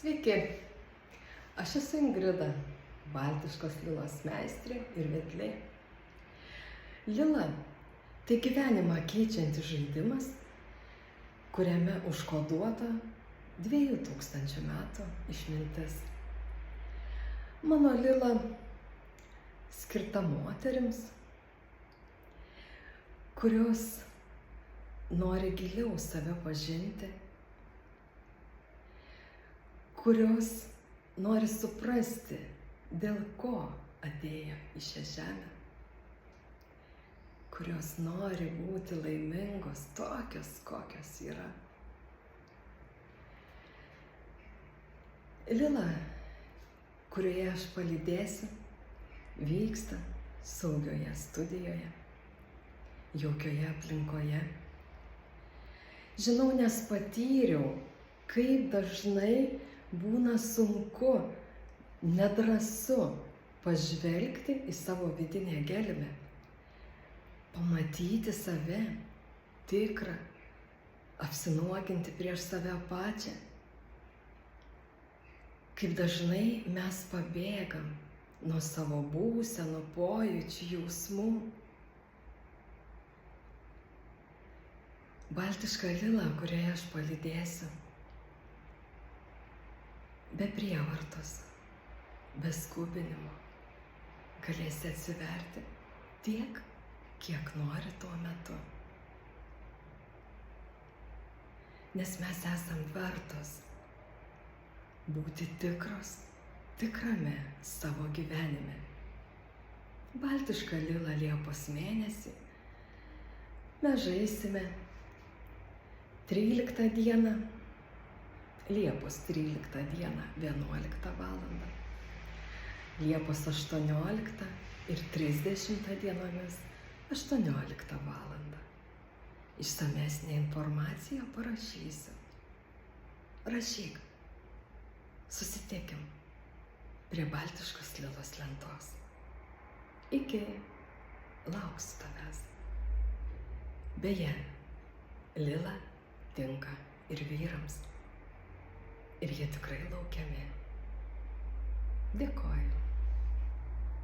Sveiki, aš esu Ingrida, baltiškos lilos meistrė ir vedlė. Lila – tai gyvenimą keičiantis žaidimas, kuriame užkoduota 2000 metų išmintis. Mano lila skirta moterims, kurios nori giliau save pažinti, kurios nori suprasti, dėl ko atėjo į šią žemę, kurios nori būti laimingos tokios, kokios yra. Lila, kurioje aš palydėsiu, vyksta saugioje studijoje, jaukioje aplinkoje. Žinau, nes patyriau, kaip dažnai būna sunku, nedrąsu pažvelgti į savo vidinę gelmę, pamatyti save tikrą, apsinuoginti prieš save pačią. Kaip dažnai mes pabėgam nuo savo būsenų, pojūčių, jausmų. Baltiška lila, kurioje aš palydėsiu, be prievartos, be skubinimo, galėsi atsiverti tiek, kiek nori tuo metu. Nes mes esam vertos būti tikros, tikrame savo gyvenime. Baltiška lila Liepos mėnesį mes žaisime 13 dieną, Liepos 13 dieną 11 valandą, Liepos 18 ir 30 dienomis 18 valandą. Išsamesnę informaciją parašysiu. Rašyk. Susitikim prie Baltiškos lilos lentos. Iki, lauksiu tavęs. Beje, lila tinka ir vyrams. Ir jie tikrai laukiami. Dėkoju.